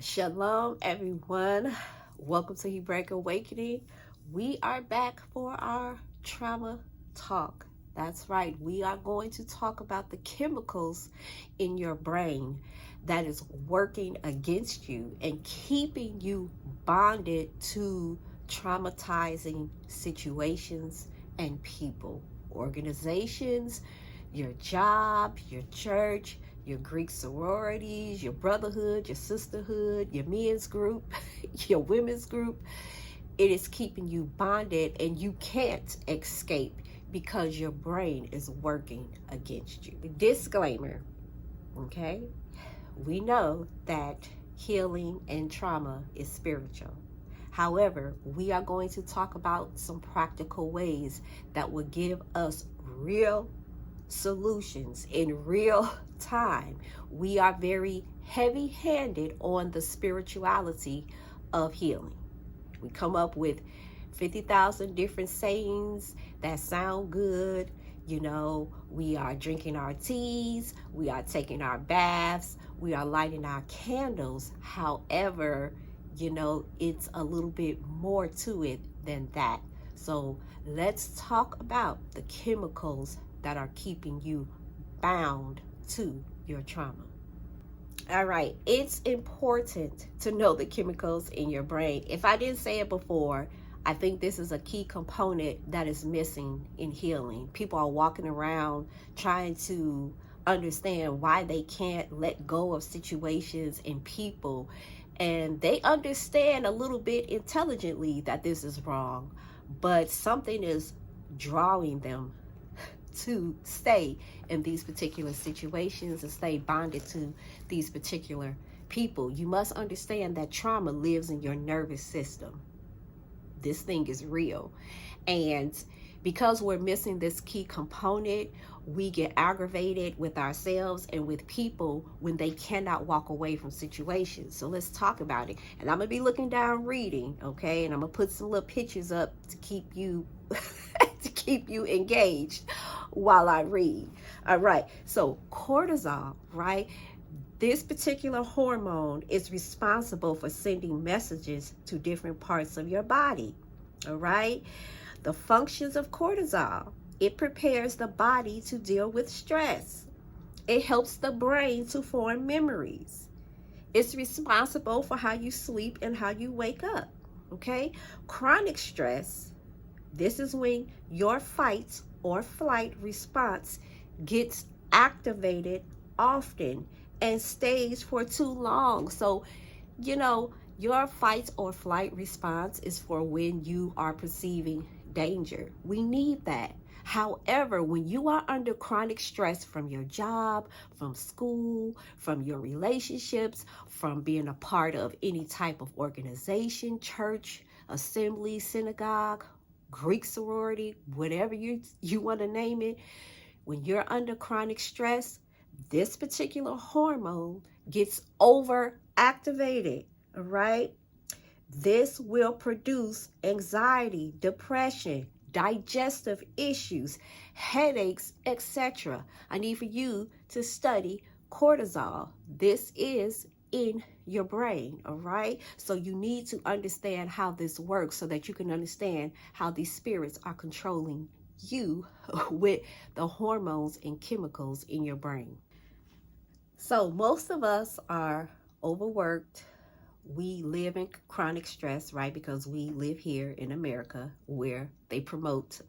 Shalom, everyone. Welcome to Hebraic Awakening. We are back for our trauma talk. That's right. We are going to talk about the chemicals in your brain that is working against you and keeping you bonded to traumatizing situations and people, organizations, your job, your church, your Greek sororities, your brotherhood, your sisterhood, your men's group, your women's group. It is keeping you bonded and you can't escape because your brain is working against you. Disclaimer, okay? We know that healing and trauma is spiritual. However, we are going to talk about some practical ways that will give us real solutions in real time. We are very heavy handed on the spirituality of healing. We come up with 50,000 different sayings that sound good. We are drinking our teas, we are taking our baths, we are lighting our candles. However, it's a little bit more to it than that. So let's talk about the chemicals that are keeping you bound to your trauma. All right, it's important to know the chemicals in your brain. If I didn't say it before, I think this is a key component that is missing in healing. People are walking around trying to understand why they can't let go of situations and people, and they understand a little bit intelligently that this is wrong, but something is drawing them to stay in these particular situations and stay bonded to these particular people. You must understand that trauma lives in your nervous system. This thing is real. And because we're missing this key component, we get aggravated with ourselves and with people when they cannot walk away from situations. So let's talk about it. And I'm going to be looking down reading, okay? And I'm going to put some little pictures up to keep you to keep you engaged while I read. All right. So cortisol, right? This particular hormone is responsible for sending messages to different parts of your body. All right. The functions of cortisol: it prepares the body to deal with stress. It helps the brain to form memories. It's responsible for how you sleep and how you wake up. Okay. Chronic stress: this is when your fight or flight response gets activated often and stays for too long. So, your fight or flight response is for when you are perceiving danger. We need that. However, when you are under chronic stress from your job, from school, from your relationships, from being a part of any type of organization, church, assembly, synagogue, Greek sorority, whatever you want to name it, when you're under chronic stress, this particular hormone gets overactivated, all right? This will produce anxiety, depression, digestive issues, headaches, etc. I need for you to study cortisol. This is in your brain, all right? So you need to understand how this works so that you can understand how these spirits are controlling you with the hormones and chemicals in your brain. So most of us are overworked. We live in chronic stress, right? Because we live here in America where they promote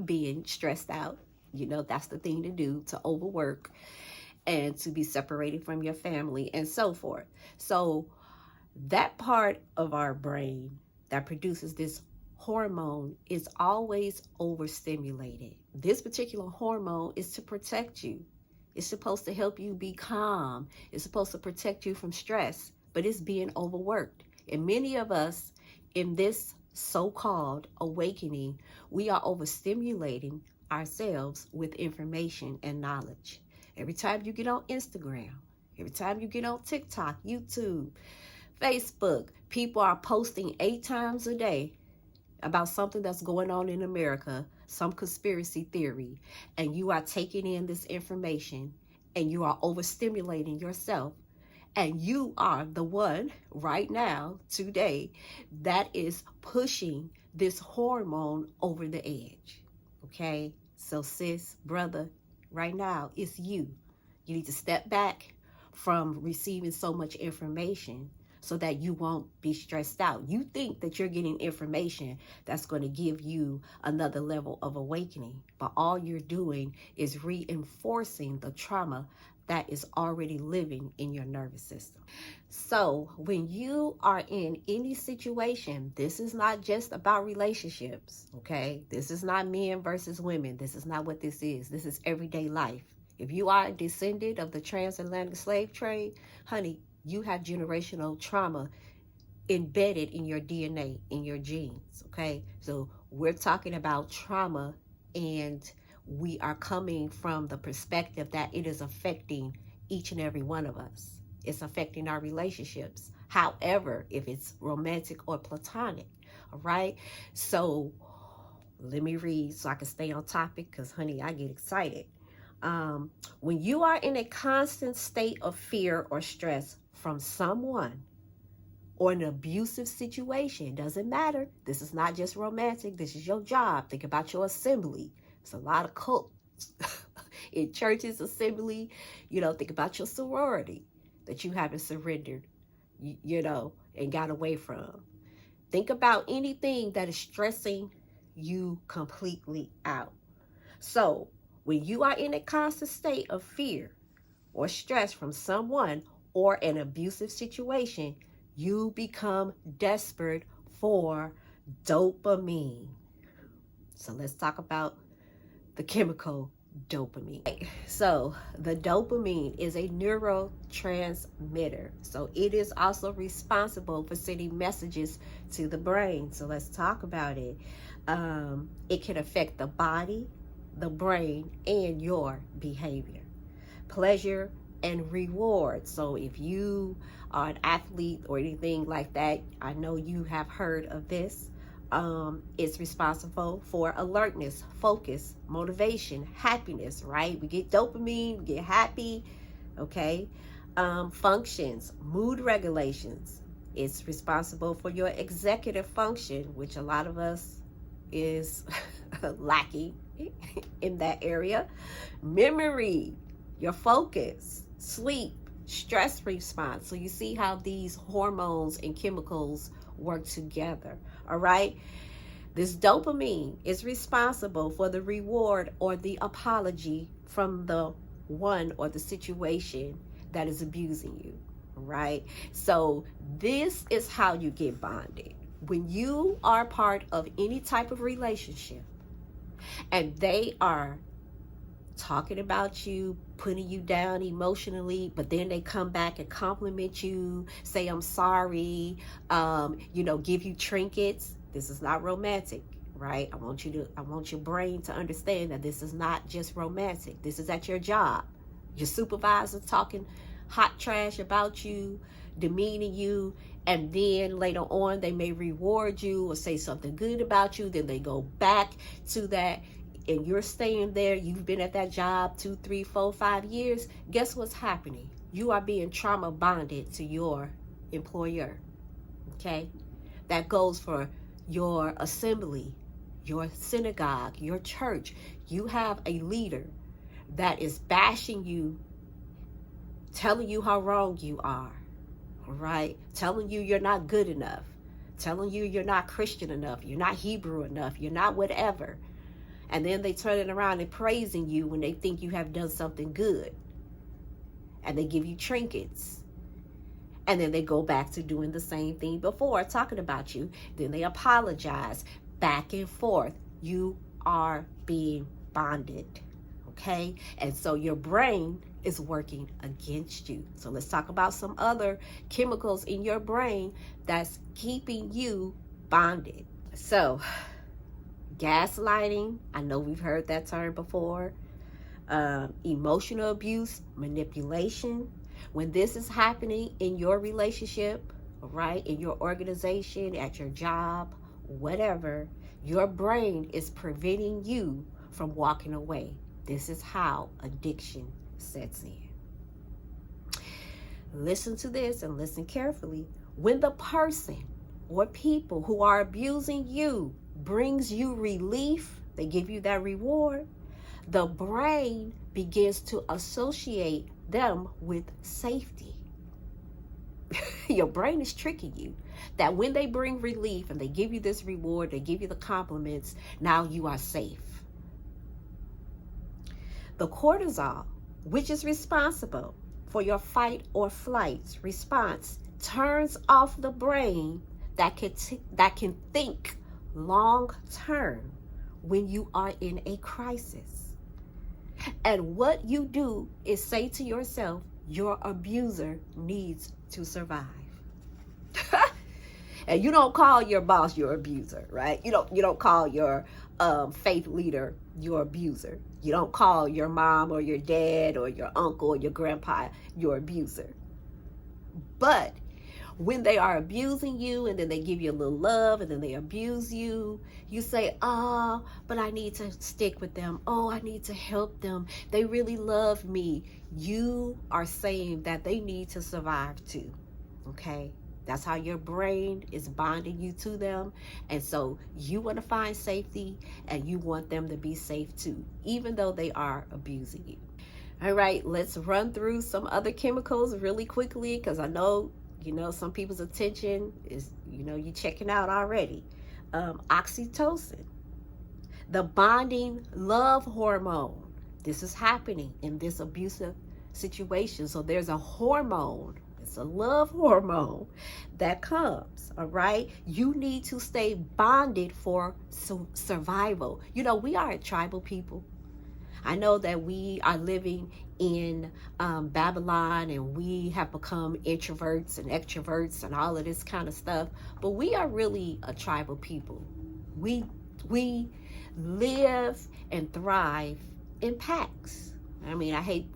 being stressed out. That's the thing to do, to overwork and to be separated from your family and so forth. So that part of our brain that produces this hormone is always overstimulated. This particular hormone is to protect you. It's supposed to help you be calm. It's supposed to protect you from stress, but it's being overworked. And many of us in this so-called awakening, we are overstimulating ourselves with information and knowledge. Every time you get on Instagram, every time you get on TikTok, YouTube, Facebook, people are posting 8 times a day about something that's going on in America, some conspiracy theory, and you are taking in this information and you are overstimulating yourself And you are the one right now, today, that is pushing this hormone over the edge. Okay? So, sis, brother, right now, it's you. You need to step back from receiving so much information so that you won't be stressed out. You think that you're getting information that's going to give you another level of awakening, but all you're doing is reinforcing the trauma that is already living in your nervous system. So when you are in any situation, this is not just about relationships, okay? This is not men versus women. This is not what this is. This is everyday life. If you are a descendant of the transatlantic slave trade, honey, you have generational trauma embedded in your DNA, in your genes, okay? So we're talking about trauma, and we are coming from the perspective that it is affecting each and every one of us. It's affecting our relationships. However, if it's romantic or platonic, all right? So let me read so I can stay on topic, because, honey, I get excited. When you are in a constant state of fear or stress from someone or an abusive situation, doesn't matter. This is not just romantic. This is your job. Think about your assembly. It's a lot of cults in churches, assembly. Think about your sorority that you haven't surrendered, and got away from. Think about anything that is stressing you completely out. So when you are in a constant state of fear or stress from someone or an abusive situation, you become desperate for dopamine. So let's talk about the chemical dopamine. So the dopamine is a neurotransmitter. So it is also responsible for sending messages to the brain. So let's talk about it. It can affect the body, the brain, and your behavior. Pleasure and reward. So if you are an athlete or anything like that, I know you have heard of this. It's responsible for alertness, focus, motivation, happiness, right? We get dopamine, we get happy, okay? Functions, mood regulations. It's responsible for your executive function, which a lot of us is lacking in that area. Memory, your focus, sleep, stress response. So you see how these hormones and chemicals work together, all right? This dopamine is responsible for the reward or the apology from the one or the situation that is abusing you, right? So this is how you get bonded. When you are part of any type of relationship and they are talking about you, putting you down emotionally, but then they come back and compliment you, say I'm sorry, give you trinkets. This is not romantic, right? I want your brain to understand that this is not just romantic. This is at your job. Your supervisor talking hot trash about you, demeaning you, and then later on they may reward you or say something good about you. Then they go back to that, and you're staying there. You've been at that job 2, 3, 4, 5 years. Guess what's happening? You are being trauma bonded to your employer. Okay? That goes for your assembly, your synagogue, your church. You have a leader that is bashing you, telling you how wrong you are, right? Telling you you're not good enough, telling you you're not Christian enough, you're not Hebrew enough, you're not whatever. And then they turn it around and praising you when they think you have done something good. And they give you trinkets. And then they go back to doing the same thing before, talking about you. Then they apologize, back and forth. You are being bonded, okay? And so your brain is working against you. So let's talk about some other chemicals in your brain that's keeping you bonded. So gaslighting, I know we've heard that term before. Emotional abuse, manipulation. When this is happening in your relationship, right, in your organization, at your job, whatever, your brain is preventing you from walking away. This is how addiction sets in. Listen to this and listen carefully. When the person or people who are abusing you brings you relief, they give you that reward, the brain begins to associate them with safety. Your brain is tricking you that when they bring relief and they give you this reward, they give you the compliments, now you are safe. The cortisol, which is responsible for your fight or flight response, turns off the brain that can think long term when you are in a crisis. And what you do is say to yourself, your abuser needs to survive. And you don't call your boss your abuser, right? You don't call your faith leader your abuser. You don't call your mom or your dad or your uncle or your grandpa your abuser. But when they are abusing you and then they give you a little love and then they abuse you, you say, oh, but I need to stick with them. Oh, I need to help them. They really love me. You are saying that they need to survive too, okay? That's how your brain is bonding you to them. And so you want to find safety and you want them to be safe too, even though they are abusing you. All right, let's run through some other chemicals really quickly because I know, some people's attention is, you checking out already. Oxytocin, the bonding love hormone. This is happening in this abusive situation. So there's a hormone. It's a love hormone that comes, all right? You need to stay bonded for survival. We are a tribal people. I know that we are living in Babylon and we have become introverts and extroverts and all of this kind of stuff, but we are really a tribal people. We live and thrive in packs. I mean, I hate,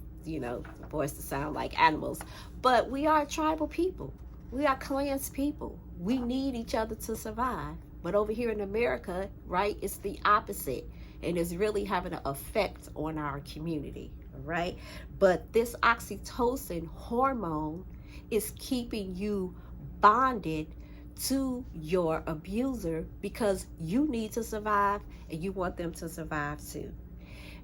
for us to sound like animals, but we are tribal people. We are clans people. We need each other to survive. But over here in America, right, it's the opposite. And it's really having an effect on our community, right? But this oxytocin hormone is keeping you bonded to your abuser because you need to survive and you want them to survive too.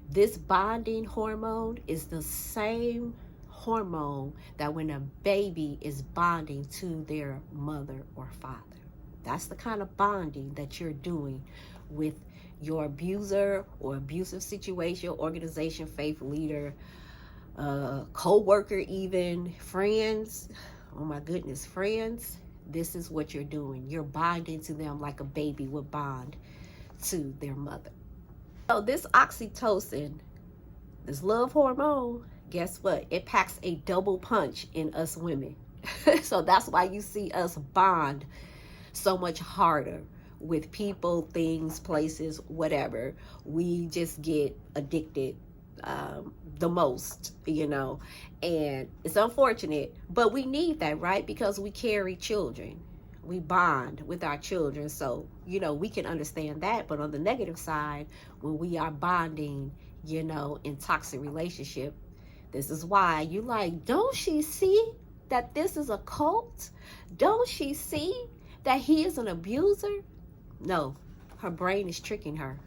This bonding hormone is the same hormone that when a baby is bonding to their mother or father. That's the kind of bonding that you're doing with your abuser or abusive situation, organization, faith leader, co-worker, even friends. Oh my goodness, friends. This is what you're doing. You're bonding to them like a baby would bond to their mother. So this oxytocin, this love hormone, guess what? It packs a double punch in us women. So that's why you see us bond so much harder with people, things, places, whatever. We just get addicted the most, and it's unfortunate, but we need that, right? Because we carry children. We bond with our children. So, we can understand that. But on the negative side, when we are bonding, in toxic relationship, this is why you like, don't she see that this is a cult? Don't she see that he is an abuser? No, her brain is tricking her.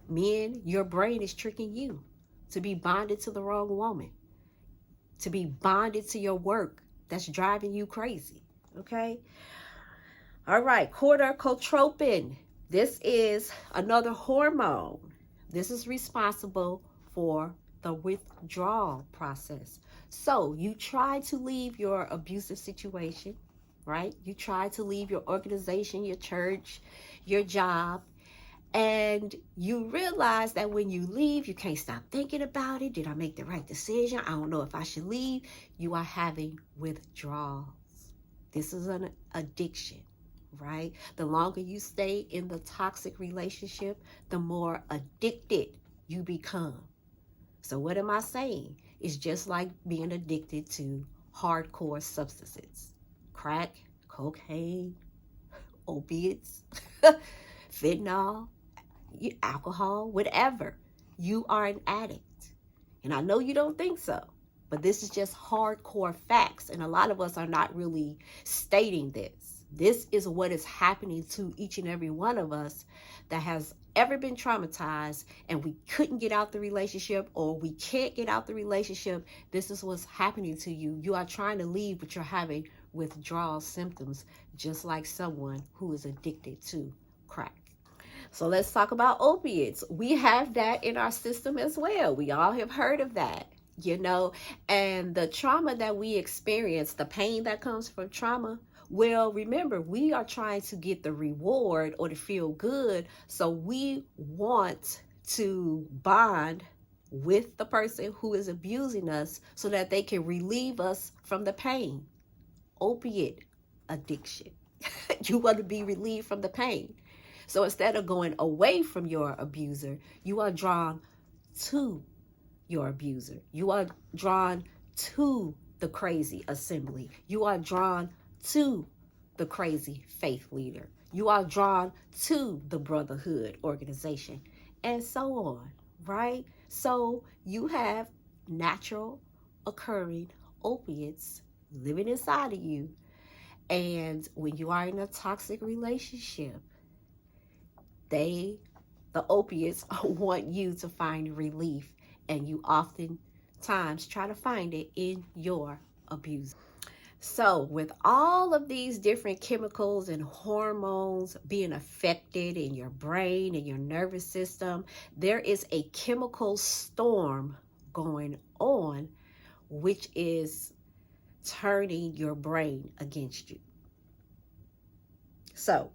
Men, your brain is tricking you to be bonded to the wrong woman, to be bonded to your work that's driving you crazy. Okay. All right. Corticotropin. This is another hormone. This is responsible for the withdrawal process. So you try to leave your abusive situation, right? You try to leave your organization, your church, your job, and you realize that when you leave, you can't stop thinking about it. Did I make the right decision? I don't know if I should leave. You are having withdrawals. This is an addiction, right? The longer you stay in the toxic relationship, the more addicted you become. So what am I saying? It's just like being addicted to hardcore substances. Crack, cocaine, opiates, fentanyl, alcohol, whatever. You are an addict. And I know you don't think so, but this is just hardcore facts. And a lot of us are not really stating this. This is what is happening to each and every one of us that has ever been traumatized, and we couldn't get out the relationship, or we can't get out the relationship. This is what's happening to you. You are trying to leave, but you're having withdrawal symptoms, just like someone who is addicted to crack. So let's talk about opiates. We have that in our system as well. We all have heard of that, and the trauma that we experience, the pain that comes from trauma. Well, remember, we are trying to get the reward or to feel good. So we want to bond with the person who is abusing us so that they can relieve us from the pain. Opiate addiction. You want to be relieved from the pain. So instead of going away from your abuser, you are drawn to your abuser. You are drawn to the crazy assembly. You are drawn to the crazy faith leader. You are drawn to the brotherhood organization, and so on, right? So you have natural occurring opiates living inside of you. And when you are in a toxic relationship, the opiates want you to find relief, and you oftentimes try to find it in your abuser. So with all of these different chemicals and hormones being affected in your brain and your nervous system, there is a chemical storm going on, which is turning your brain against you. So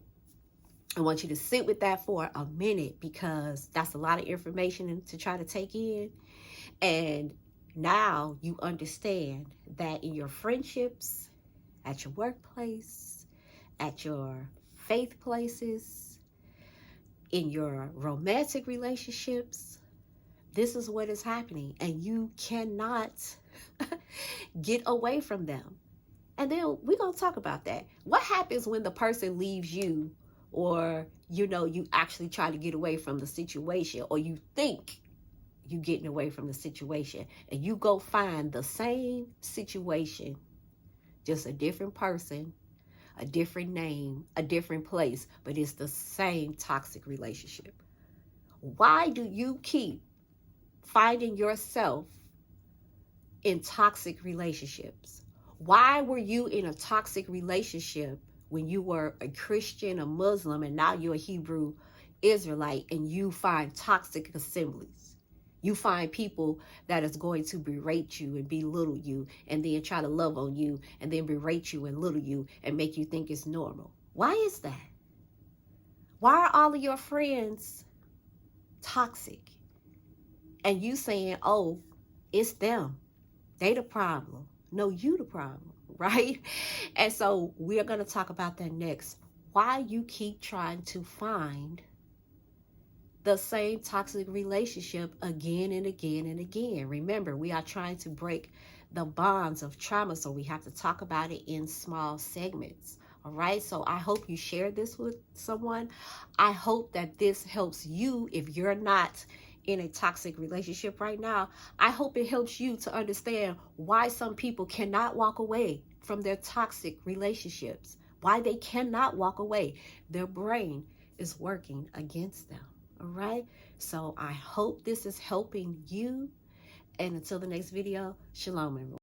I want you to sit with that for a minute, because that's a lot of information to try to take in. And now you understand that in your friendships, at your workplace, at your faith places, in your romantic relationships, this is what is happening, and you cannot get away from them. And then we're going to talk about that. What happens when the person leaves you, or, you actually try to get away from the situation, or you think you getting away from the situation, and you go find the same situation, just a different person, a different name, a different place, but it's the same toxic relationship. Why do you keep finding yourself in toxic relationships? Why were you in a toxic relationship when you were a Christian, a Muslim, and now you're a Hebrew Israelite, and you find toxic assemblies? You find people that is going to berate you and belittle you, and then try to love on you, and then berate you and belittle you and make you think it's normal. Why is that? Why are all of your friends toxic? And you saying, oh, it's them. They the problem. No, you the problem, right? And so we're going to talk about that next. Why you keep trying to find the same toxic relationship again and again and again. Remember, we are trying to break the bonds of trauma, so we have to talk about it in small segments. All right, so I hope you share this with someone. I hope that this helps you if you're not in a toxic relationship right now. I hope it helps you to understand why some people cannot walk away from their toxic relationships, why they cannot walk away. Their brain is working against them. All right, so I hope this is helping you. And until the next video, shalom, everyone.